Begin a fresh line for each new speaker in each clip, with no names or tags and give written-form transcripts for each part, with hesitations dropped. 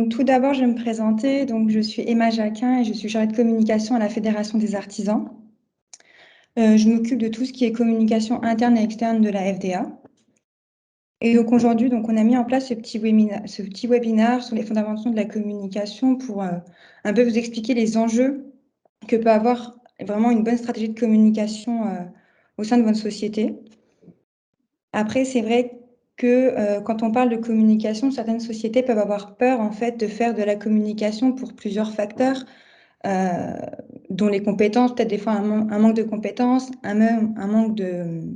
Donc, tout d'abord, je vais me présenter. Donc, je suis Emma Jacquin et je suis chargée de communication à la Fédération des artisans. Je m'occupe de tout ce qui est communication interne et externe de la FDA. Et donc, aujourd'hui, on a mis en place ce petit webinaire sur les fondamentaux de la communication pour un peu vous expliquer les enjeux que peut avoir vraiment une bonne stratégie de communication au sein de votre société. Après, c'est vrai que quand on parle de communication, certaines sociétés peuvent avoir peur en fait de faire de la communication pour plusieurs facteurs, dont les compétences, peut-être des fois un manque de compétences, un manque de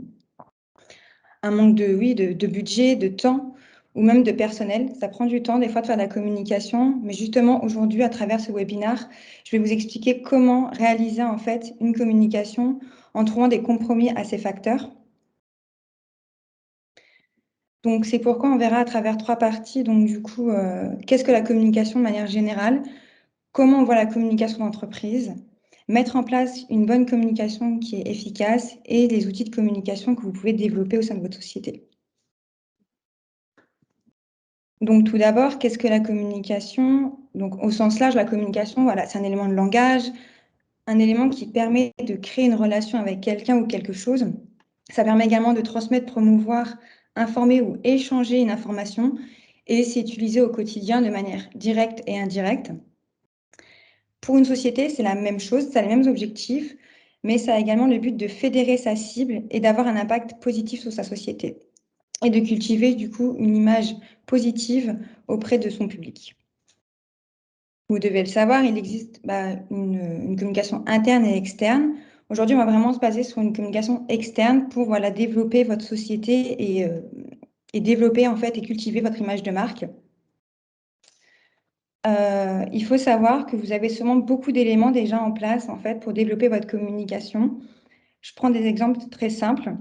budget, de temps ou même de personnel. Ça prend du temps des fois de faire de la communication, mais justement aujourd'hui à travers ce webinaire, je vais vous expliquer comment réaliser en fait une communication en trouvant des compromis à ces facteurs. Donc, c'est pourquoi on verra à travers 3 parties. Donc, du coup, qu'est-ce que la communication de manière générale? Comment on voit la communication d'entreprise? Mettre en place une bonne communication qui est efficace et les outils de communication que vous pouvez développer au sein de votre société. Donc, tout d'abord, qu'est-ce que la communication? Donc, au sens large, la communication, voilà, c'est un élément de langage, un élément qui permet de créer une relation avec quelqu'un ou quelque chose. Ça permet également de transmettre, promouvoir, informer ou échanger une information et c'est utilisé au quotidien de manière directe et indirecte. Pour une société, c'est la même chose, ça a les mêmes objectifs, mais ça a également le but de fédérer sa cible et d'avoir un impact positif sur sa société et de cultiver du coup une image positive auprès de son public. Vous devez le savoir, il existe une communication interne et externe. Aujourd'hui, on va vraiment se baser sur une communication externe pour voilà, développer votre société et développer en fait et cultiver votre image de marque. Il faut savoir que vous avez sûrement beaucoup d'éléments déjà en place en fait pour développer votre communication. Je prends des exemples très simples.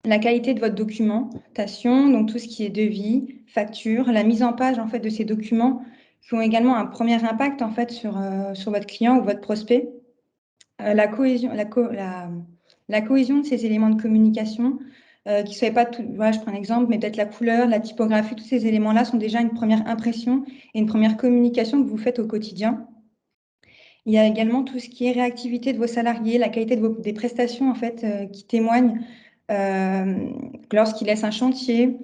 La qualité de votre documentation, donc tout ce qui est devis, facture, la mise en page en fait de ces documents qui ont également un premier impact en fait sur votre client ou votre prospect. La cohésion de ces éléments de communication, qui ne soient pas tout, voilà, je prends un exemple, mais peut-être la couleur, la typographie, tous ces éléments-là sont déjà une première impression et une première communication que vous faites au quotidien. Il y a également tout ce qui est réactivité de vos salariés, la qualité des prestations en fait, qui témoignent lorsqu'ils laissent un chantier.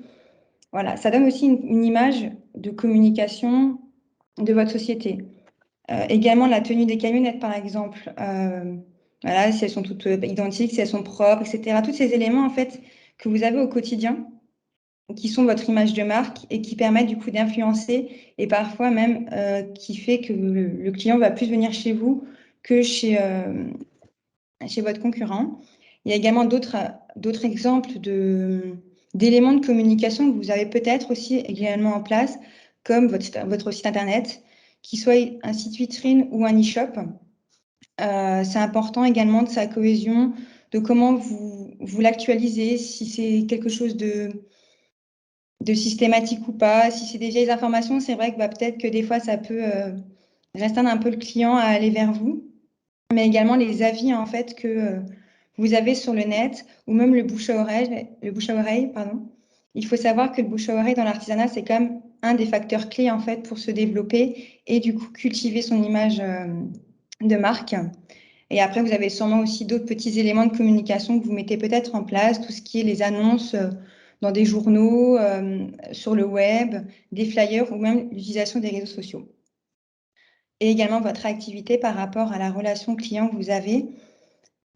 Voilà, ça donne aussi une image de communication de votre société. Également, la tenue des camionnettes, par exemple. Voilà, si elles sont toutes identiques, si elles sont propres, etc. Tous ces éléments, en fait, que vous avez au quotidien, qui sont votre image de marque et qui permettent du coup d'influencer et parfois même qui fait que le client va plus venir chez vous que chez votre concurrent. Il y a également d'autres exemples d'éléments de communication que vous avez peut-être aussi également en place, comme votre site internet, qui soit un site vitrine ou un e-shop. C'est important également de sa cohésion, de comment vous l'actualisez, si c'est quelque chose de systématique ou pas. Si c'est des vieilles informations, c'est vrai que peut-être que des fois, ça peut restreindre un peu le client à aller vers vous. Mais également les avis en fait que vous avez sur le net ou même le bouche à oreille, pardon. Il faut savoir que le bouche à oreille dans l'artisanat, c'est quand même un des facteurs clés en fait pour se développer et du coup cultiver son image de marque. Et après, vous avez sûrement aussi d'autres petits éléments de communication que vous mettez peut-être en place, tout ce qui est les annonces dans des journaux, sur le web, des flyers ou même l'utilisation des réseaux sociaux. Et également votre activité par rapport à la relation client que vous avez.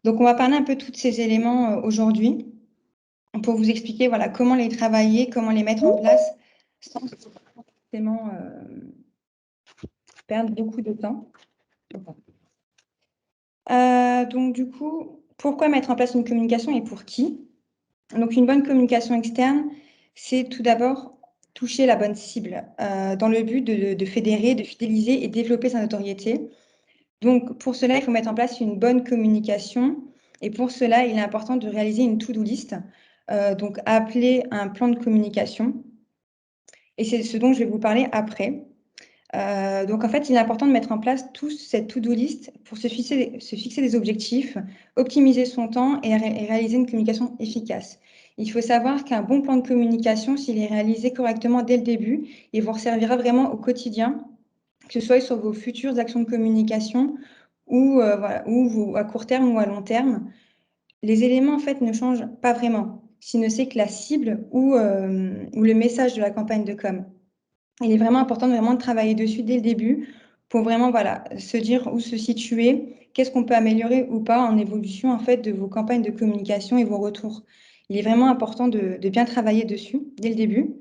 Donc, on va parler un peu de tous ces éléments aujourd'hui pour vous expliquer voilà, comment les travailler, comment les mettre en place sans forcément perdre beaucoup de temps. Donc, du coup, pourquoi mettre en place une communication et pour qui? Donc, une bonne communication externe, c'est tout d'abord toucher la bonne cible dans le but de fédérer, de fidéliser et développer sa notoriété. Donc, pour cela, il faut mettre en place une bonne communication. Et pour cela, il est important de réaliser une to-do list, donc appelée un plan de communication. Et c'est ce dont je vais vous parler après. Donc, en fait, il est important de mettre en place cette to-do list pour se fixer des objectifs, optimiser son temps et réaliser une communication efficace. Il faut savoir qu'un bon plan de communication, s'il est réalisé correctement dès le début, il vous servira vraiment au quotidien que ce soit sur vos futures actions de communication ou, voilà, ou à court terme ou à long terme. Les éléments, en fait, ne changent pas vraiment, si ne c'est que la cible ou le message de la campagne de com. Il est vraiment important de travailler dessus dès le début pour vraiment, voilà, se dire où se situer, qu'est-ce qu'on peut améliorer ou pas en évolution, en fait, de vos campagnes de communication et vos retours. Il est vraiment important de bien travailler dessus dès le début.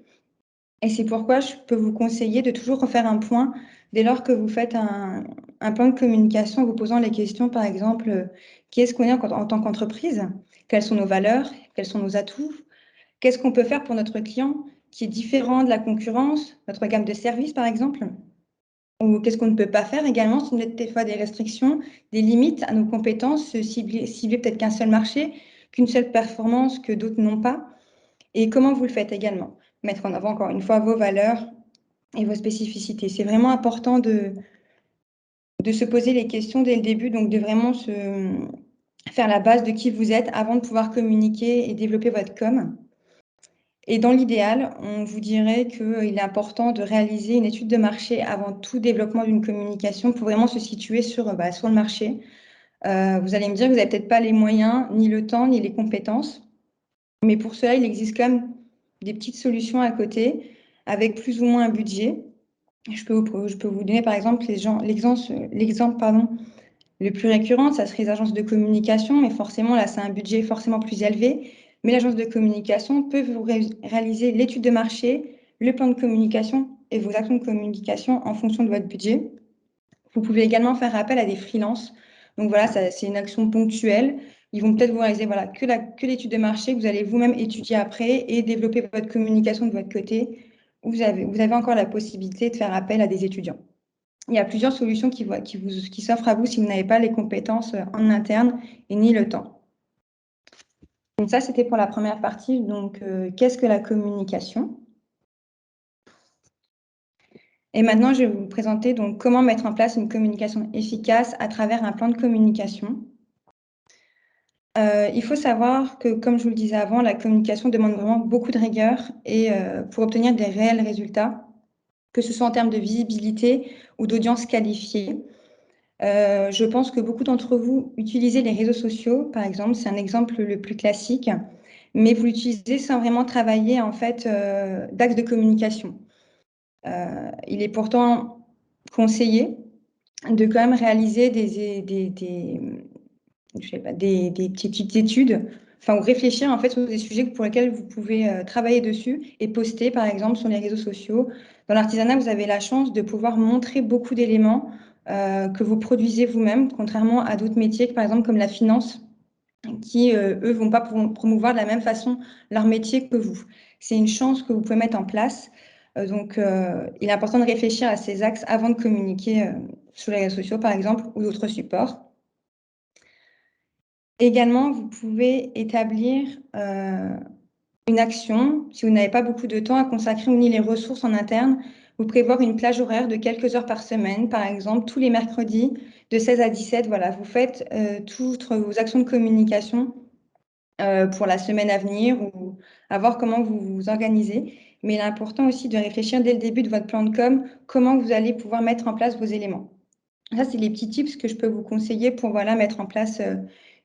Et c'est pourquoi je peux vous conseiller de toujours refaire un point dès lors que vous faites un plan de communication en vous posant les questions, par exemple, qui est-ce qu'on est en tant qu'entreprise? Quelles sont nos valeurs? Quels sont nos atouts? Qu'est-ce qu'on peut faire pour notre client qui est différent de la concurrence, notre gamme de services, par exemple? Ou qu'est-ce qu'on ne peut pas faire également? Si on a des fois des restrictions, des limites à nos compétences, cibler peut-être qu'un seul marché, qu'une seule performance que d'autres n'ont pas. Et comment vous le faites également? Mettre en avant, encore une fois, vos valeurs et vos spécificités. C'est vraiment important de se poser les questions dès le début, donc de vraiment faire la base de qui vous êtes avant de pouvoir communiquer et développer votre com. Et dans l'idéal, on vous dirait qu'il est important de réaliser une étude de marché avant tout développement d'une communication pour vraiment se situer sur le marché. Vous allez me dire que vous n'avez peut-être pas les moyens, ni le temps, ni les compétences. Mais pour cela, il existe quand même des petites solutions à côté avec plus ou moins un budget. Je peux vous donner par exemple l'exemple le plus récurrent, ça serait les agences de communication, mais forcément là c'est un budget forcément plus élevé. Mais l'agence de communication peut vous réaliser l'étude de marché, le plan de communication et vos actions de communication en fonction de votre budget. Vous pouvez également faire appel à des freelances. Donc voilà, c'est une action ponctuelle. Ils vont peut-être vous réaliser voilà, que l'étude de marché que vous allez vous-même étudier après et développer votre communication de votre côté. Vous avez encore la possibilité de faire appel à des étudiants. Il y a plusieurs solutions qui s'offrent à vous si vous n'avez pas les compétences en interne et ni le temps. Donc ça, c'était pour la première partie. Donc, qu'est-ce que la communication? Et maintenant, je vais vous présenter donc comment mettre en place une communication efficace à travers un plan de communication. Il faut savoir que, comme je vous le disais avant, la communication demande vraiment beaucoup de rigueur et pour obtenir des réels résultats, que ce soit en termes de visibilité ou d'audience qualifiée. Je pense que beaucoup d'entre vous utilisez les réseaux sociaux, par exemple, c'est un exemple le plus classique, mais vous l'utilisez sans vraiment travailler en fait d'axe de communication. Il est pourtant conseillé de quand même réaliser des petites études, enfin, ou réfléchir en fait sur des sujets pour lesquels vous pouvez travailler dessus et poster, par exemple, sur les réseaux sociaux. Dans l'artisanat, vous avez la chance de pouvoir montrer beaucoup d'éléments que vous produisez vous-même, contrairement à d'autres métiers, par exemple comme la finance, qui, eux, vont pas promouvoir de la même façon leur métier que vous. C'est une chance que vous pouvez mettre en place. Donc, il est important de réfléchir à ces axes avant de communiquer sur les réseaux sociaux, par exemple, ou d'autres supports. Également, vous pouvez établir une action, si vous n'avez pas beaucoup de temps à consacrer ou ni les ressources en interne, vous prévoir une plage horaire de quelques heures par semaine, par exemple, tous les mercredis de 16 à 17. Voilà, vous faites toutes vos actions de communication pour la semaine à venir ou à voir comment vous vous organisez. Mais il est important aussi de réfléchir dès le début de votre plan de com, comment vous allez pouvoir mettre en place vos éléments. Ça, c'est les petits tips que je peux vous conseiller pour voilà, mettre en place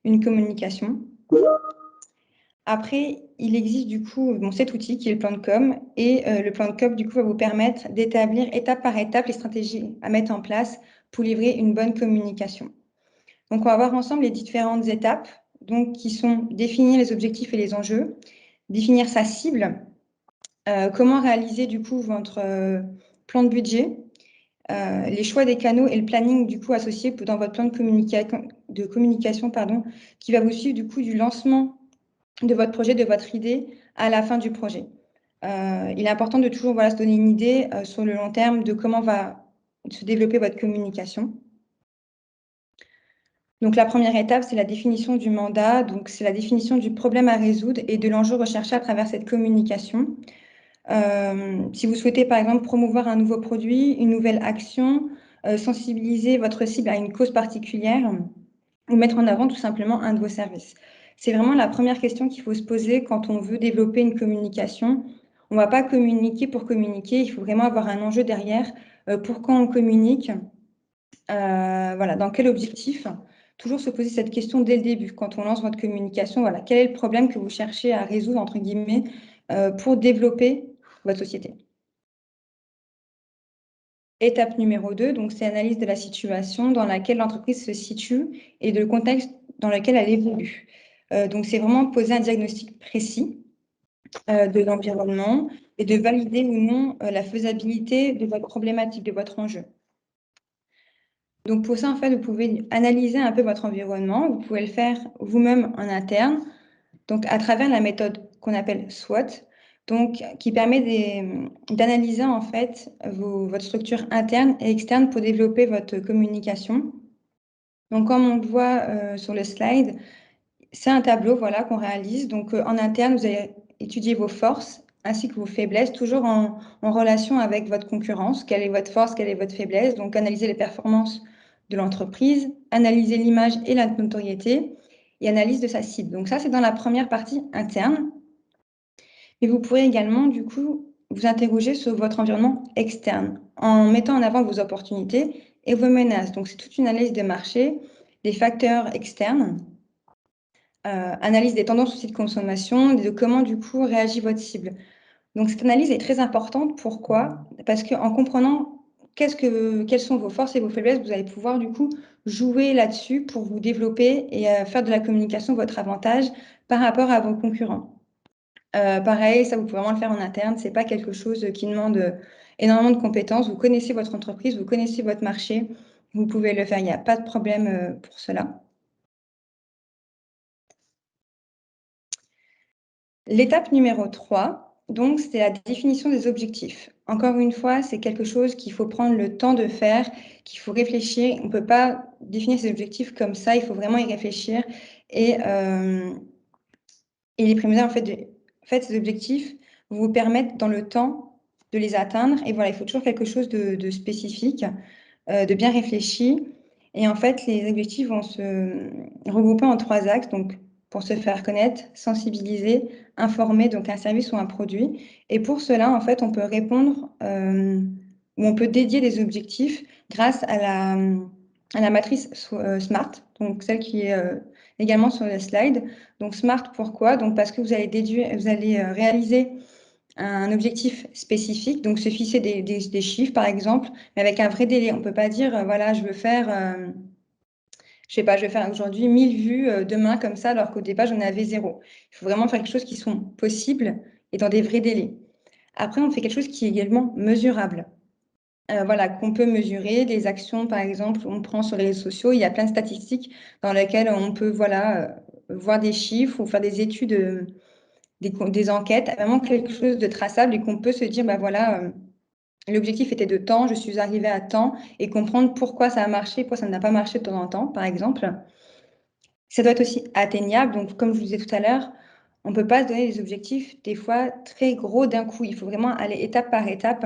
une communication. Après, il existe du coup cet outil qui est le plan de com et le plan de com du coup va vous permettre d'établir étape par étape les stratégies à mettre en place pour livrer une bonne communication. Donc, on va voir ensemble les différentes étapes donc, qui sont définir les objectifs et les enjeux, définir sa cible, comment réaliser du coup votre plan de budget, les choix des canaux et le planning du coup associé dans votre plan de communication pardon, qui va vous suivre du coup du lancement de votre projet, de votre idée à la fin du projet. Il est important de toujours voilà, se donner une idée sur le long terme de comment va se développer votre communication. Donc la première étape, c'est la définition du mandat, donc c'est la définition du problème à résoudre et de l'enjeu recherché à travers cette communication. Si vous souhaitez par exemple promouvoir un nouveau produit, une nouvelle action, sensibiliser votre cible à une cause particulière ou mettre en avant tout simplement un de vos services. C'est vraiment la première question qu'il faut se poser quand on veut développer une communication. On ne va pas communiquer pour communiquer, il faut vraiment avoir un enjeu derrière. Pourquoi on communique? Voilà, dans quel objectif? Toujours se poser cette question dès le début, quand on lance votre communication. Voilà, quel est le problème que vous cherchez à résoudre, entre guillemets, pour développer votre société? Étape numéro 2, donc c'est analyse de la situation dans laquelle l'entreprise se situe et de le contexte dans lequel elle évolue. Donc c'est vraiment poser un diagnostic précis de l'environnement et de valider ou non la faisabilité de votre problématique, de votre enjeu. Donc pour ça, en fait, vous pouvez analyser un peu votre environnement. Vous pouvez le faire vous-même en interne, donc à travers la méthode qu'on appelle SWOT, donc qui permet d'analyser en fait votre structure interne et externe pour développer votre communication. Donc comme on le voit sur le slide, c'est un tableau voilà, qu'on réalise. Donc en interne, vous allez étudier vos forces ainsi que vos faiblesses, toujours en relation avec votre concurrence. Quelle est votre force, quelle est votre faiblesse? Donc analyser les performances de l'entreprise, analyser l'image et la notoriété et analyse de sa cible. Donc ça, c'est dans la première partie interne. Mais vous pourrez également, du coup, vous interroger sur votre environnement externe en mettant en avant vos opportunités et vos menaces. Donc, c'est toute une analyse de marché, des facteurs externes, analyse des tendances aussi de consommation, de comment, du coup, réagit votre cible. Donc, cette analyse est très importante. Pourquoi? Parce qu'en comprenant quelles sont vos forces et vos faiblesses, vous allez pouvoir, du coup, jouer là-dessus pour vous développer et faire de la communication votre avantage par rapport à vos concurrents. Pareil, ça, vous pouvez vraiment le faire en interne. C'est pas quelque chose qui demande énormément de compétences. Vous connaissez votre entreprise, vous connaissez votre marché. Vous pouvez le faire, il n'y a pas de problème pour cela. L'étape numéro 3, donc, c'est la définition des objectifs. Encore une fois, c'est quelque chose qu'il faut prendre le temps de faire, qu'il faut réfléchir. On ne peut pas définir ses objectifs comme ça, il faut vraiment y réfléchir et les primordial, en fait, ces objectifs vous permettent dans le temps de les atteindre. Et voilà, il faut toujours quelque chose de spécifique, de bien réfléchi. Et en fait, les objectifs vont se regrouper en 3 axes. Donc, pour se faire connaître, sensibiliser, informer, donc un service ou un produit. Et pour cela, en fait, on peut répondre ou on peut dédier des objectifs grâce à la matrice SMART, donc celle qui est également sur le slide. Donc SMART, pourquoi? Donc parce que vous allez réaliser un objectif spécifique, donc se fixer des chiffres par exemple, mais avec un vrai délai. On ne peut pas dire, voilà, je veux faire, je sais pas, je vais faire aujourd'hui 1000 vues demain comme ça, alors qu'au départ, j'en avais 0. Il faut vraiment faire quelque chose qui sont possibles et dans des vrais délais. Après, on fait quelque chose qui est également mesurable. Voilà, qu'on peut mesurer, des actions, par exemple, on prend sur les réseaux sociaux, il y a plein de statistiques dans lesquelles on peut, voilà, voir des chiffres ou faire des études, des enquêtes, vraiment quelque chose de traçable et qu'on peut se dire, bah voilà, l'objectif était de temps, je suis arrivée à temps et comprendre pourquoi ça a marché, pourquoi ça n'a pas marché de temps en temps, par exemple. Ça doit être aussi atteignable. Donc, comme je vous disais tout à l'heure, on ne peut pas se donner des objectifs, des fois, très gros d'un coup. Il faut vraiment aller étape par étape.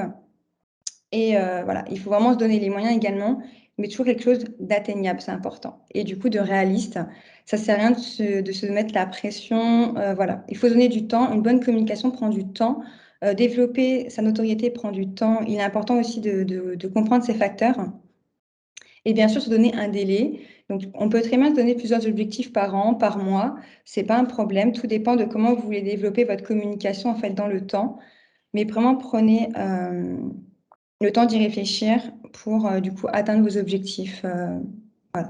Et voilà, il faut vraiment se donner les moyens également, mais toujours quelque chose d'atteignable, c'est important. Et du coup, de réaliste. Ça sert à rien de se mettre la pression. Voilà, il faut donner du temps. Une bonne communication prend du temps. Développer sa notoriété prend du temps. Il est important aussi de comprendre ces facteurs. Et bien sûr, se donner un délai. Donc, on peut très bien se donner plusieurs objectifs par an, par mois. C'est pas un problème. Tout dépend de comment vous voulez développer votre communication en fait dans le temps. Mais vraiment, prenez le temps d'y réfléchir pour du coup atteindre vos objectifs. Voilà.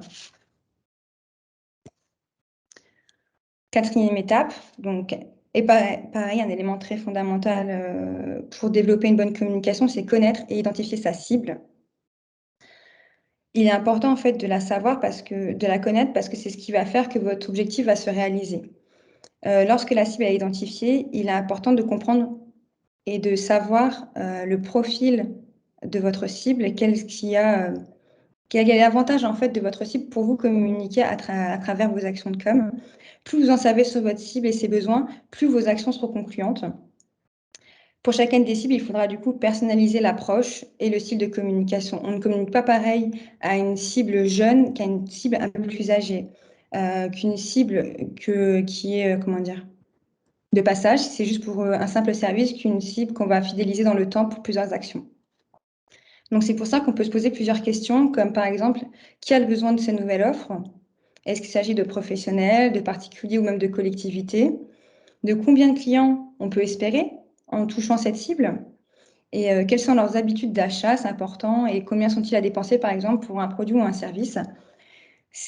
4e étape, donc, et pareil, un élément très fondamental pour développer une bonne communication, c'est connaître et identifier sa cible. Il est important en fait de la savoir de la connaître parce que c'est ce qui va faire que votre objectif va se réaliser. Lorsque la cible est identifiée, il est important de comprendre et de savoir le profil de votre cible, quel est l'avantage en fait de votre cible pour vous communiquer à travers vos actions de com. Plus vous en savez sur votre cible et ses besoins, plus vos actions seront concluantes. Pour chacune des cibles, il faudra du coup personnaliser l'approche et le style de communication. On ne communique pas pareil à une cible jeune qu'à une cible un peu plus âgée, qu'une cible qui est, comment dire, de passage, si c'est juste pour un simple service, qu'une cible qu'on va fidéliser dans le temps pour plusieurs actions. Donc c'est pour ça qu'on peut se poser plusieurs questions, comme par exemple, qui a le besoin de ces nouvelles offres? Est-ce qu'il s'agit de professionnels, de particuliers ou même de collectivités? De combien de clients on peut espérer en touchant cette cible? Et quelles sont leurs habitudes d'achat? C'est important. Et combien sont-ils à dépenser, par exemple, pour un produit ou un service?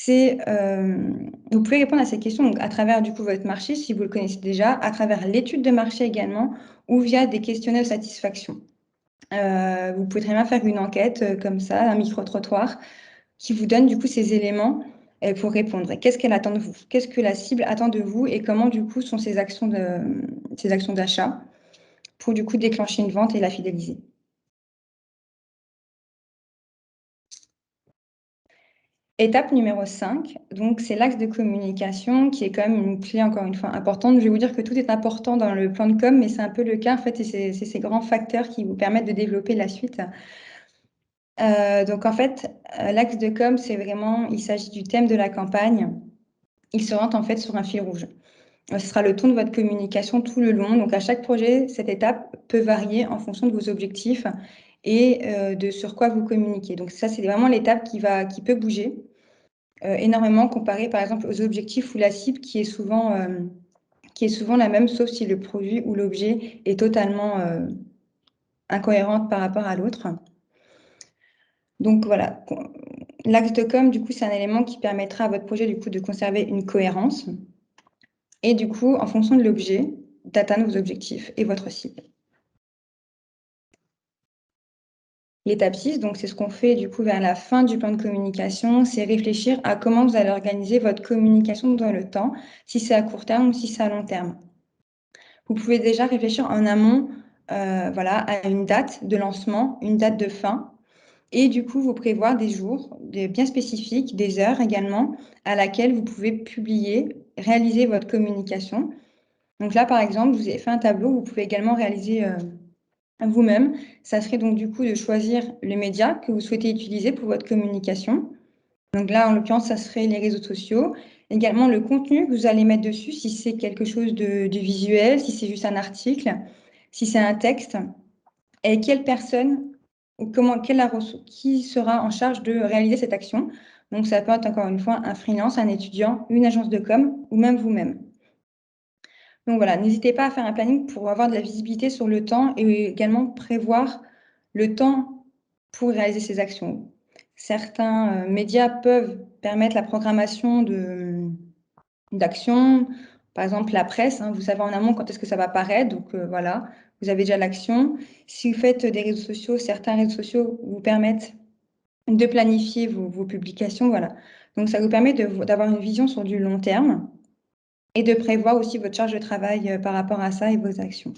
Vous pouvez répondre à ces questions donc, à travers du coup votre marché, si vous le connaissez déjà, à travers l'étude de marché également, ou via des questionnaires de satisfaction. Vous pouvez très bien faire une enquête comme ça, un micro-trottoir, qui vous donne du coup ces éléments pour répondre. Qu'est-ce qu'elle attend de vous? Qu'est-ce que la cible attend de vous et comment du coup sont ces actions d'achat pour du coup déclencher une vente et la fidéliser. Étape numéro 5, donc c'est l'axe de communication qui est quand même une clé encore une fois importante. Je vais vous dire que tout est important dans le plan de com, mais c'est un peu le cas en fait et c'est ces grands facteurs qui vous permettent de développer la suite. Donc en fait, l'axe de com, c'est vraiment, il s'agit du thème de la campagne. Il se rend en fait sur un fil rouge. Ce sera le ton de votre communication tout le long. Donc à chaque projet, cette étape peut varier en fonction de vos objectifs et de sur quoi vous communiquez. Donc ça, c'est vraiment l'étape qui peut bouger énormément comparé par exemple aux objectifs ou la cible qui est souvent la même, sauf si le produit ou l'objet est totalement incohérente par rapport à l'autre. Donc voilà, l'axe de com, du coup, c'est un élément qui permettra à votre projet du coup de conserver une cohérence et du coup, en fonction de l'objet, d'atteindre vos objectifs et votre cible. L'étape 6, donc c'est ce qu'on fait du coup vers la fin du plan de communication, c'est réfléchir à comment vous allez organiser votre communication dans le temps, si c'est à court terme ou si c'est à long terme. Vous pouvez déjà réfléchir en amont voilà, à une date de lancement, une date de fin, et du coup vous prévoir des jours bien spécifiques, des heures également, à laquelle vous pouvez publier, réaliser votre communication. Donc là, par exemple, vous avez fait un tableau, vous pouvez également réaliser vous-même. Ça serait donc du coup de choisir les médias que vous souhaitez utiliser pour votre communication. Donc là, en l'occurrence, ça serait les réseaux sociaux. Également, le contenu que vous allez mettre dessus, si c'est quelque chose de visuel, si c'est juste un article, si c'est un texte, et quelle personne ou qui sera en charge de réaliser cette action. Donc, ça peut être encore une fois un freelance, un étudiant, une agence de com ou même vous-même. Donc voilà, n'hésitez pas à faire un planning pour avoir de la visibilité sur le temps et également prévoir le temps pour réaliser ces actions. Certains médias peuvent permettre la programmation d'actions, par exemple la presse, hein, vous savez en amont quand est-ce que ça va paraître, donc voilà, vous avez déjà l'action. Si vous faites des réseaux sociaux, certains réseaux sociaux vous permettent de planifier vos publications, voilà. Donc ça vous permet d'avoir une vision sur du long terme et de prévoir aussi votre charge de travail par rapport à ça et vos actions.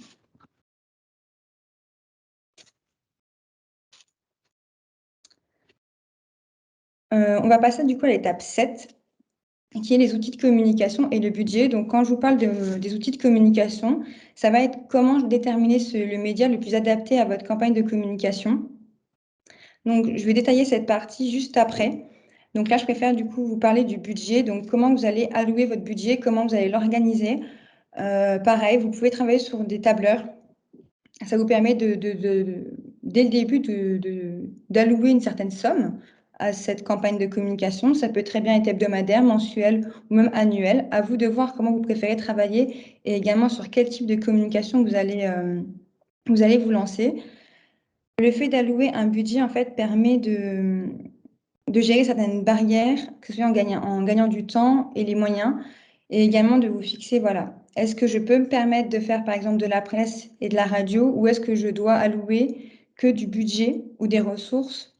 On va passer du coup à l'étape 7, qui est les outils de communication et le budget. Donc, quand je vous parle des outils de communication, ça va être comment déterminer le média le plus adapté à votre campagne de communication. Donc, je vais détailler cette partie juste après. Donc là, je préfère du coup vous parler du budget. Donc, comment vous allez allouer votre budget, comment vous allez l'organiser. Pareil, vous pouvez travailler sur des tableurs. Ça vous permet dès le début d'allouer une certaine somme à cette campagne de communication. Ça peut très bien être hebdomadaire, mensuel ou même annuel. À vous de voir comment vous préférez travailler et également sur quel type de communication vous allez vous lancer. Le fait d'allouer un budget, en fait, permet de gérer certaines barrières, que ce soit en gagnant du temps et les moyens, et également de vous fixer, voilà, est-ce que je peux me permettre de faire, par exemple, de la presse et de la radio, ou est-ce que je dois allouer que du budget ou des ressources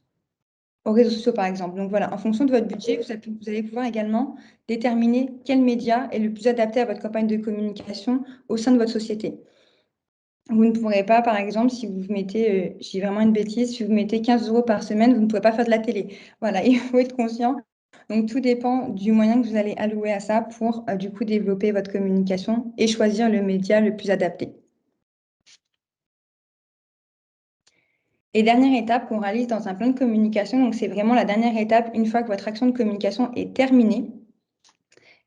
aux réseaux sociaux, par exemple. Donc voilà, en fonction de votre budget, vous allez pouvoir également déterminer quel média est le plus adapté à votre campagne de communication au sein de votre société. Vous ne pourrez pas, par exemple, si vous mettez, j'ai vraiment une bêtise, si vous mettez 15 € par semaine, vous ne pouvez pas faire de la télé. Voilà, il faut être conscient. Donc, tout dépend du moyen que vous allez allouer à ça pour, du coup, développer votre communication et choisir le média le plus adapté. Et dernière étape qu'on réalise dans un plan de communication, donc c'est vraiment la dernière étape, une fois que votre action de communication est terminée,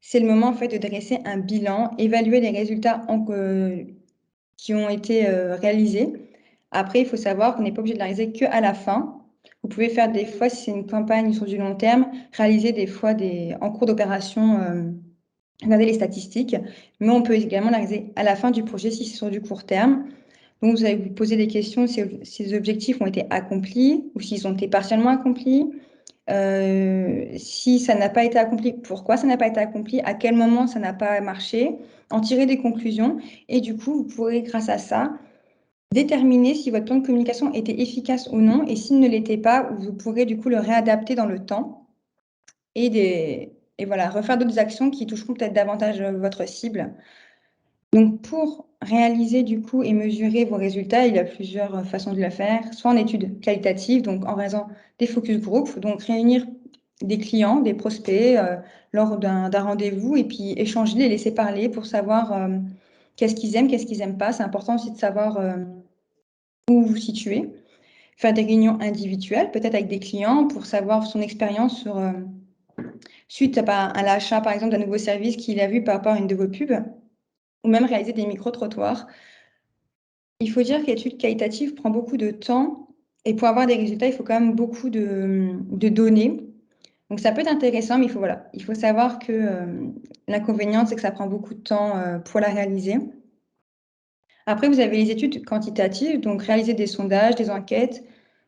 c'est le moment en fait de dresser un bilan, évaluer les résultats qui ont été réalisés. Après, il faut savoir qu'on n'est pas obligé de la réaliser qu'à la fin. Vous pouvez faire des fois, si c'est une campagne sur du long terme, réaliser des fois en cours d'opération, regarder les statistiques, mais on peut également la réaliser à la fin du projet si c'est sur du court terme. Donc, vous allez vous poser des questions si les objectifs ont été accomplis ou s'ils ont été partiellement accomplis. Si ça n'a pas été accompli, pourquoi ça n'a pas été accompli, à quel moment ça n'a pas marché, en tirer des conclusions. Et du coup, vous pourrez, grâce à ça, déterminer si votre plan de communication était efficace ou non. Et s'il ne l'était pas, vous pourrez du coup le réadapter dans le temps et voilà, refaire d'autres actions qui toucheront peut-être davantage votre cible. Donc, pour réaliser du coup et mesurer vos résultats, il y a plusieurs façons de le faire, soit en études qualitatives, donc en raison des focus group, donc réunir des clients, des prospects lors d'un rendez-vous et puis échanger, les laisser parler pour savoir qu'est-ce qu'ils aiment, qu'est-ce qu'ils n'aiment pas. C'est important aussi de savoir où vous situez. Faire des réunions individuelles, peut-être avec des clients, pour savoir son expérience suite à l'achat, par exemple, d'un nouveau service qu'il a vu par rapport à une de vos pubs, ou même réaliser des micro-trottoirs. Il faut dire que l'étude qualitative prend beaucoup de temps et pour avoir des résultats, il faut quand même beaucoup de données. Donc ça peut être intéressant, mais il faut savoir que l'inconvénient, c'est que ça prend beaucoup de temps pour la réaliser. Après, vous avez les études quantitatives, donc réaliser des sondages, des enquêtes.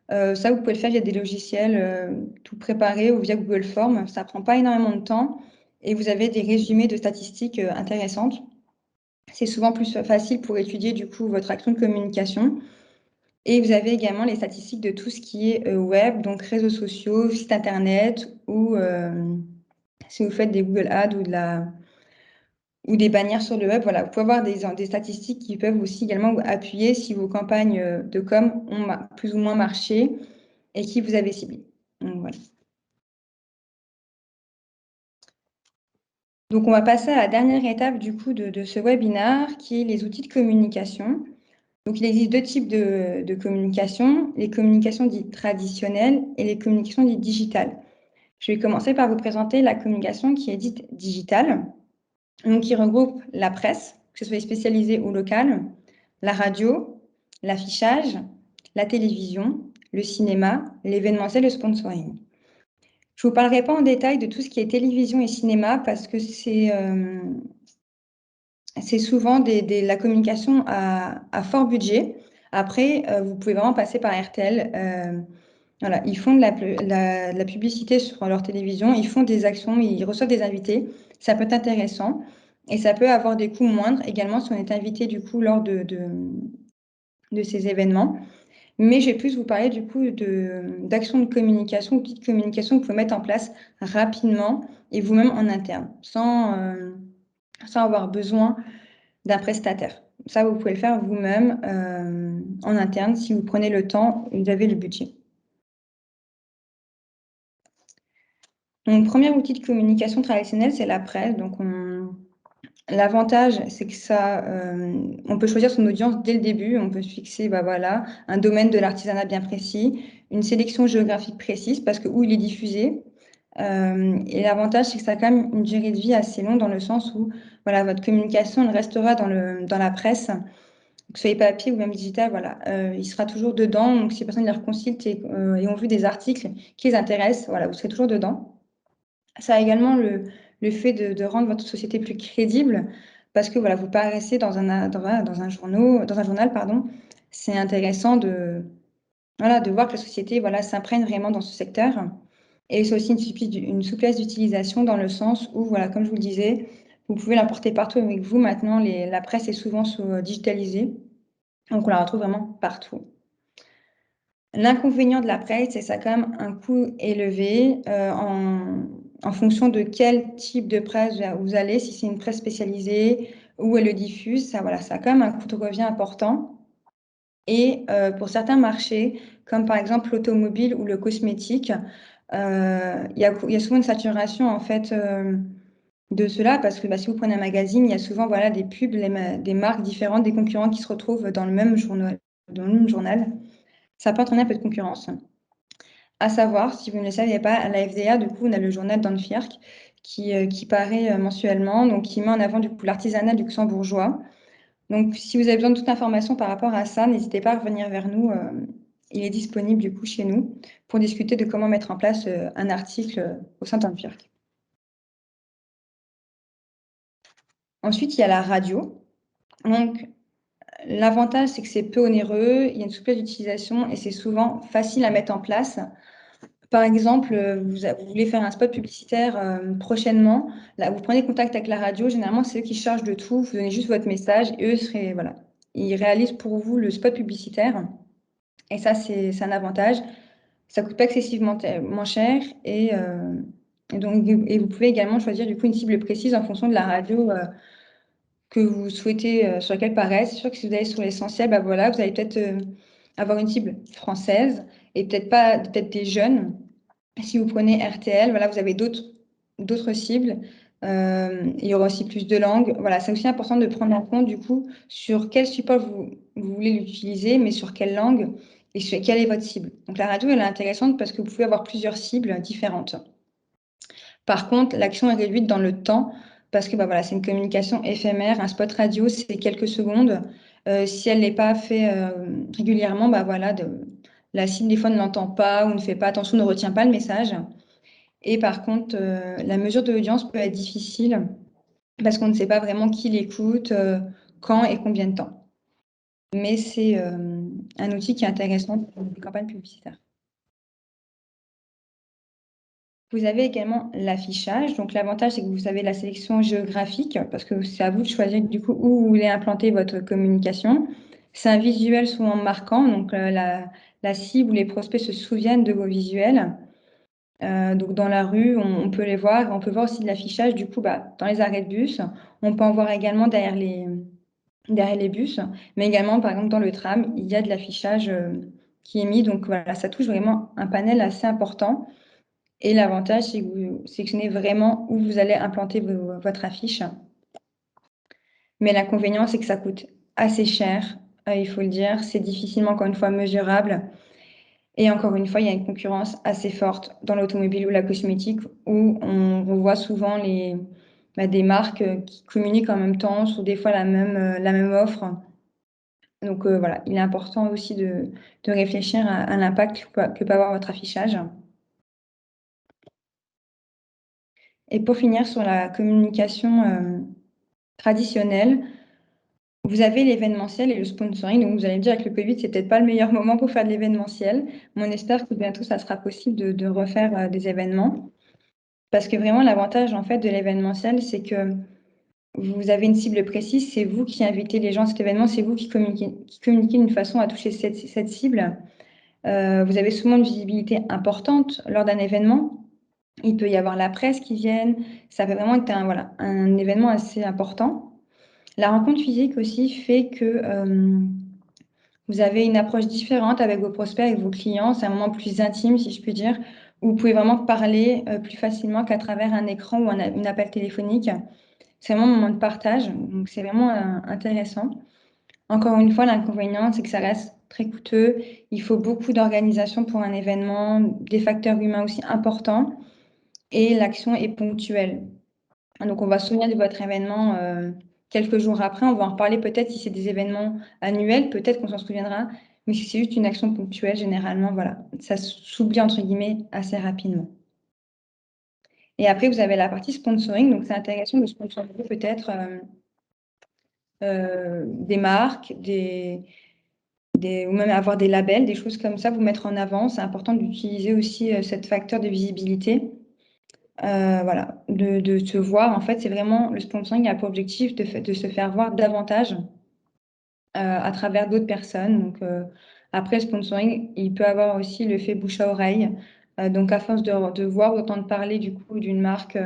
Ça, vous pouvez le faire via des logiciels tout préparés ou via Google Forms. Ça prend pas énormément de temps et vous avez des résumés de statistiques intéressantes. C'est souvent plus facile pour étudier du coup votre action de communication. Et vous avez également les statistiques de tout ce qui est web, donc réseaux sociaux, sites internet ou si vous faites des Google Ads ou des bannières sur le web, voilà, vous pouvez avoir des statistiques qui peuvent aussi également vous appuyer si vos campagnes de com ont plus ou moins marché et qui vous avez ciblé. Donc, voilà. Donc, on va passer à la dernière étape du coup de ce webinaire qui est les outils de communication. Donc, il existe deux types de communication, les communications dites traditionnelles et les communications dites digitales. Je vais commencer par vous présenter la communication qui est dite digitale, donc qui regroupe la presse, que ce soit spécialisée ou locale, la radio, l'affichage, la télévision, le cinéma, l'événementiel et le sponsoring. Je ne vous parlerai pas en détail de tout ce qui est télévision et cinéma parce que c'est souvent la communication à fort budget. Après, vous pouvez vraiment passer par RTL. Voilà, ils font de la publicité sur leur télévision, ils font des actions, ils reçoivent des invités. Ça peut être intéressant et ça peut avoir des coûts moindres également si on est invité du coup lors de ces événements. Mais je vais plus vous parler du coup d'actions de communication, outils de communication que vous pouvez mettre en place rapidement et vous-même en interne, sans avoir besoin d'un prestataire. Ça, vous pouvez le faire vous-même en interne si vous prenez le temps et vous avez le budget. Donc, premier outil de communication traditionnel, c'est la presse. Donc, l'avantage, c'est que on peut choisir son audience dès le début. On peut se fixer, voilà, un domaine de l'artisanat bien précis, une sélection géographique précise parce que où il est diffusé. Et l'avantage, c'est que ça a quand même une durée de vie assez longue dans le sens où, voilà, votre communication, elle restera dans la presse, que ce soit papier ou même digital, voilà, il sera toujours dedans. Donc, si les personnes les reconsultent et ont vu des articles qui les intéressent, voilà, vous serez toujours dedans. Ça a également le fait de rendre votre société plus crédible parce que voilà, vous paraissez dans un journal, pardon. C'est intéressant de voir que la société voilà, s'imprègne vraiment dans ce secteur. Et c'est aussi une souplesse d'utilisation dans le sens où, voilà, comme je vous le disais, vous pouvez l'emporter partout avec vous. Maintenant, la presse est souvent digitalisée, donc on la retrouve vraiment partout. L'inconvénient de la presse, c'est que ça a quand même un coût élevé en fonction de quel type de presse vous allez, si c'est une presse spécialisée, où elle le diffuse, ça a quand même un coût de revient important. Et pour certains marchés, comme par exemple l'automobile ou le cosmétique, il y a souvent une saturation en fait de cela parce que si vous prenez un magazine, il y a souvent voilà, des pubs, des marques différentes, des concurrents qui se retrouvent dans le même journal. Ça peut entraîner un peu de concurrence. À savoir, si vous ne le saviez pas, à la FDA, du coup, on a le journal d'Anne Fierk, qui paraît mensuellement, donc qui met en avant du coup l'artisanat luxembourgeois. Donc, si vous avez besoin de toute information par rapport à ça, n'hésitez pas à revenir vers nous. Il est disponible du coup chez nous pour discuter de comment mettre en place un article au sein d'un FIRC. Ensuite, il y a la radio. Donc, l'avantage, c'est que c'est peu onéreux, il y a une souplesse d'utilisation et c'est souvent facile à mettre en place. Par exemple, vous voulez faire un spot publicitaire prochainement. Là, vous prenez contact avec la radio. Généralement, c'est eux qui chargent de tout. Vous donnez juste votre message et eux voilà, ils réalisent pour vous le spot publicitaire. Et ça, c'est un avantage. Ça coûte pas excessivement moins cher et vous pouvez également choisir du coup une cible précise en fonction de la radio que vous souhaitez sur laquelle paraître. C'est sûr que si vous allez sur l'essentiel, bah voilà, vous allez peut-être avoir une cible française et peut-être des jeunes. Si vous prenez RTL, voilà, vous avez d'autres cibles. Il y aura aussi plus de langues. Voilà, c'est aussi important de prendre en compte du coup sur quel support vous voulez l'utiliser, mais sur quelle langue et sur quelle est votre cible. Donc la radio, elle est intéressante parce que vous pouvez avoir plusieurs cibles différentes. Par contre, l'action est réduite dans le temps parce que bah, voilà, c'est une communication éphémère. Un spot radio, c'est quelques secondes. Si elle n'est pas faite régulièrement, bah, voilà, la cible, des fois, ne l'entend pas ou ne fait pas attention, ne retient pas le message. Et par contre, la mesure de l'audience peut être difficile parce qu'on ne sait pas vraiment qui l'écoute, quand et combien de temps. Mais c'est un outil qui est intéressant pour des campagnes publicitaires. Vous avez également l'affichage. Donc l'avantage, c'est que vous avez la sélection géographique parce que c'est à vous de choisir du coup où vous voulez implanter votre communication. C'est un visuel souvent marquant, donc la cible ou les prospects se souviennent de vos visuels. Donc dans la rue, on peut les voir. On peut voir aussi de l'affichage du coup bah, dans les arrêts de bus. On peut en voir également derrière les bus, mais également par exemple dans le tram, il y a de l'affichage qui est mis. Donc voilà, ça touche vraiment un panel assez important. Et l'avantage, c'est que vous sélectionnez vraiment où vous allez implanter votre affiche. Mais l'inconvénient, c'est que ça coûte assez cher, il faut le dire. C'est difficilement, encore une fois, mesurable. Et encore une fois, il y a une concurrence assez forte dans l'automobile ou la cosmétique où on voit souvent des marques qui communiquent en même temps sur des fois la même offre. Donc voilà, il est important aussi de réfléchir à l'impact que peut avoir votre affichage. Et pour finir sur la communication traditionnelle, vous avez l'événementiel et le sponsoring. Donc, vous allez me dire, avec le Covid, c'est peut-être pas le meilleur moment pour faire de l'événementiel. Mais on espère que bientôt, ça sera possible de refaire des événements. Parce que vraiment, l'avantage, en fait, de l'événementiel, c'est que vous avez une cible précise. C'est vous qui invitez les gens à cet événement. C'est vous qui communiquez d'une façon à toucher cette cible. Vous avez souvent une visibilité importante lors d'un événement. Il peut y avoir la presse qui vienne. Ça peut vraiment être un événement assez important. La rencontre physique aussi fait que vous avez une approche différente avec vos prospects, avec vos clients. C'est un moment plus intime, si je puis dire, où vous pouvez vraiment parler plus facilement qu'à travers un écran ou un appel téléphonique. C'est vraiment un moment de partage, donc c'est vraiment intéressant. Encore une fois, l'inconvénient, c'est que ça reste très coûteux. Il faut beaucoup d'organisation pour un événement, des facteurs humains aussi importants, et l'action est ponctuelle. Donc, on va se souvenir de votre événement quelques jours après. On va en reparler peut-être si c'est des événements annuels, peut-être qu'on s'en souviendra. Mais si c'est juste une action ponctuelle, généralement, voilà, ça s'oublie entre guillemets assez rapidement. Et après, vous avez la partie sponsoring. Donc, c'est intéressant de sponsoriser peut-être des marques, ou même avoir des labels, des choses comme ça, vous mettre en avant. C'est important d'utiliser aussi cet facteur de visibilité. Voilà, de se voir. En fait, c'est vraiment le sponsoring a pour objectif de se faire voir davantage à travers d'autres personnes. Donc, après, le sponsoring, il peut avoir aussi l'effet bouche à oreille. Donc, à force de voir ou d'entendre parler du coup d'une marque,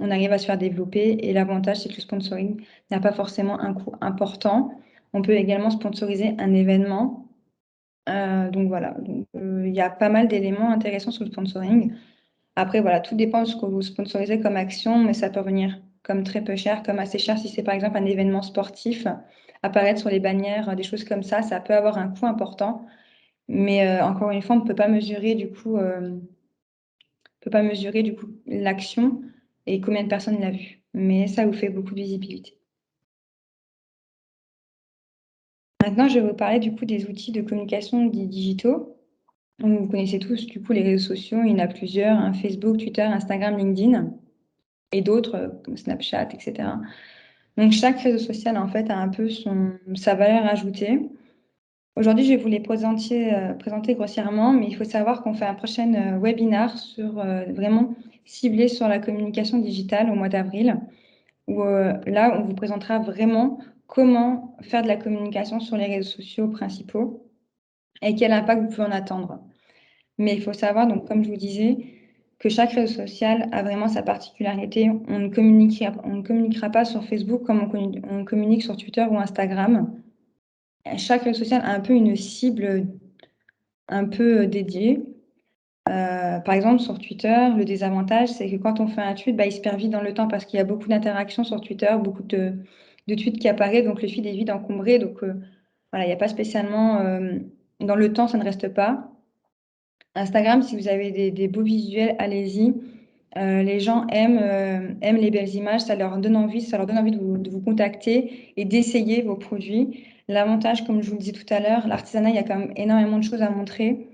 on arrive à se faire développer. Et l'avantage, c'est que le sponsoring n'a pas forcément un coût important. On peut également sponsoriser un événement. Donc voilà, il y a pas mal d'éléments intéressants sur le sponsoring. Après, voilà, tout dépend de ce que vous sponsorisez comme action, mais ça peut revenir comme très peu cher, comme assez cher si c'est par exemple un événement sportif. Apparaître sur les bannières, des choses comme ça peut avoir un coût important. Mais encore une fois, on ne peut pas mesurer du coup l'action. et combien de personnes l'a vu. Mais ça vous fait beaucoup de visibilité. Maintenant, je vais vous parler du coup des outils de communication digitaux. Donc, vous connaissez tous du coup les réseaux sociaux, il y en a plusieurs, hein, Facebook, Twitter, Instagram, LinkedIn et d'autres comme Snapchat, etc. Donc chaque réseau social en fait a un peu sa valeur ajoutée. Aujourd'hui, je vais vous les présenter grossièrement, mais il faut savoir qu'on fait un prochain webinar sur vraiment ciblé sur la communication digitale au mois d'avril, où là, on vous présentera vraiment comment faire de la communication sur les réseaux sociaux principaux et quel impact vous pouvez en attendre. Mais il faut savoir, donc, comme je vous disais, que chaque réseau social a vraiment sa particularité. On ne communiquera pas sur Facebook comme on communique sur Twitter ou Instagram. Chaque réseau social a un peu une cible un peu dédiée. Par exemple, sur Twitter, le désavantage, c'est que quand on fait un tweet, il se perd vite dans le temps parce qu'il y a beaucoup d'interactions sur Twitter, beaucoup de tweets qui apparaissent, donc le feed est vite encombré. Donc voilà, il n'y a pas spécialement dans le temps, ça ne reste pas. Instagram, si vous avez des beaux visuels, allez-y. Les gens aiment les belles images, ça leur donne envie de vous contacter et d'essayer vos produits. L'avantage, comme je vous le disais tout à l'heure, l'artisanat, il y a quand même énormément de choses à montrer.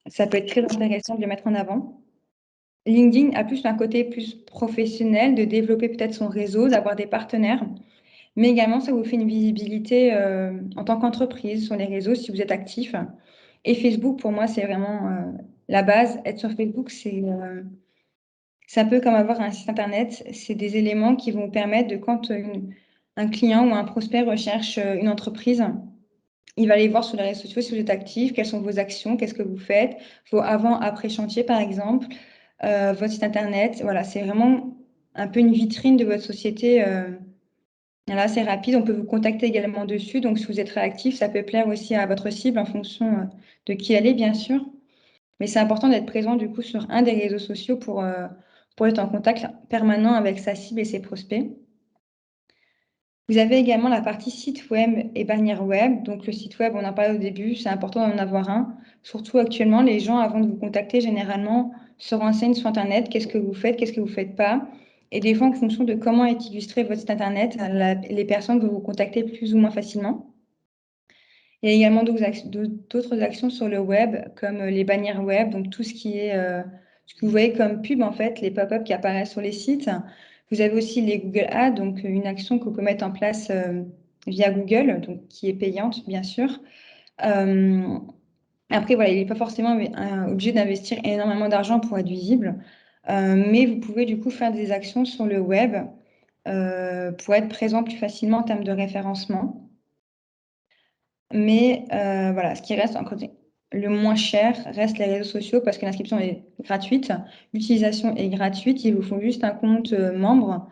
Ça peut être très intéressant de le mettre en avant. LinkedIn a plus un côté plus professionnel, de développer peut-être son réseau, d'avoir des partenaires, mais également ça vous fait une visibilité en tant qu'entreprise sur les réseaux si vous êtes actif. Et Facebook, pour moi, c'est vraiment la base. Être sur Facebook, c'est un peu comme avoir un site internet. C'est des éléments qui vont vous permettre de, quand un client ou un prospect recherche une entreprise, il va aller voir sur les réseaux sociaux si vous êtes actif, quelles sont vos actions, qu'est-ce que vous faites, vos avant-après chantier, par exemple, votre site internet. Voilà, c'est vraiment un peu une vitrine de votre société. Là, c'est rapide. On peut vous contacter également dessus. Donc, si vous êtes réactif, ça peut plaire aussi à votre cible en fonction de qui elle est, bien sûr. Mais c'est important d'être présent du coup sur un des réseaux sociaux pour être en contact permanent avec sa cible et ses prospects. Vous avez également la partie site web et bannière web. Donc le site web, on en parlait au début, c'est important d'en avoir un. Surtout actuellement, les gens, avant de vous contacter, généralement se renseignent sur Internet. Qu'est-ce que vous faites, qu'est-ce que vous ne faites pas. Et des fois, en fonction de comment est illustré votre site Internet, les personnes vont vous contacter plus ou moins facilement. Il y a également d'autres actions sur le web, comme les bannières web, donc tout ce qui est ce que vous voyez comme pub, en fait, les pop-up qui apparaissent sur les sites. Vous avez aussi les Google Ads, donc une action que vous pouvez mettre en place via Google, donc qui est payante, bien sûr. Après, voilà, il n'est pas forcément obligé d'investir énormément d'argent pour être visible, mais vous pouvez du coup faire des actions sur le web pour être présent plus facilement en termes de référencement. Mais voilà, ce qui reste encore le moins cher reste les réseaux sociaux parce que l'inscription est gratuite, l'utilisation est gratuite, il vous faut juste un compte membre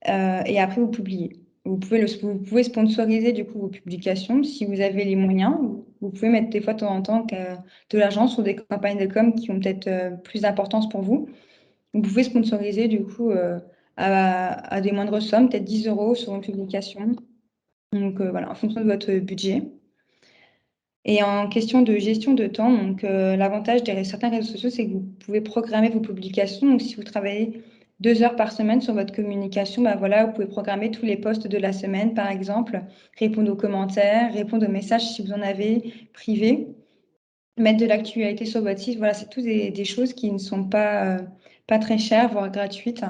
et après vous publiez. Vous pouvez sponsoriser du coup vos publications si vous avez les moyens. Vous pouvez mettre des fois de temps en temps de l'argent sur des campagnes de com qui ont peut-être plus d'importance pour vous. Vous pouvez sponsoriser du coup à des moindres sommes, peut-être 10 € sur une publication. Donc voilà, en fonction de votre budget. Et en question de gestion de temps, donc l'avantage de certains réseaux sociaux, c'est que vous pouvez programmer vos publications. Donc, si vous travaillez 2 heures par semaine sur votre communication, voilà, vous pouvez programmer tous les posts de la semaine, par exemple, répondre aux commentaires, répondre aux messages si vous en avez privés, mettre de l'actualité sur votre site. Voilà, c'est toutes des choses qui ne sont pas très chères, voire gratuites,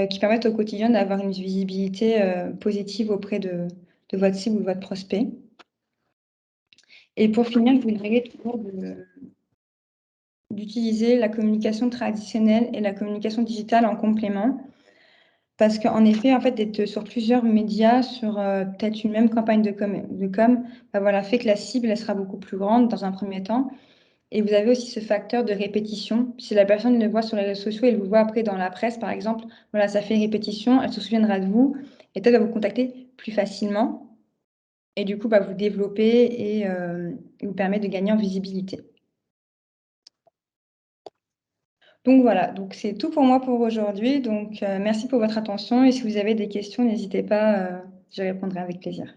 qui permettent au quotidien d'avoir une visibilité positive auprès de votre cible ou de votre prospect. Et pour finir, je vous dirais toujours d'utiliser la communication traditionnelle et la communication digitale en complément. Parce qu'en effet, en fait, d'être sur plusieurs médias, sur peut-être une même campagne de com, voilà, fait que la cible, elle sera beaucoup plus grande dans un premier temps. Et vous avez aussi ce facteur de répétition. Si la personne le voit sur les réseaux sociaux, elle vous voit après dans la presse, par exemple, voilà, ça fait répétition, elle se souviendra de vous et peut-être va vous contacter plus facilement. Et du coup, vous développer et vous permet de gagner en visibilité. Donc voilà, donc c'est tout pour moi pour aujourd'hui. Donc merci pour votre attention et si vous avez des questions, n'hésitez pas, j'y répondrai avec plaisir.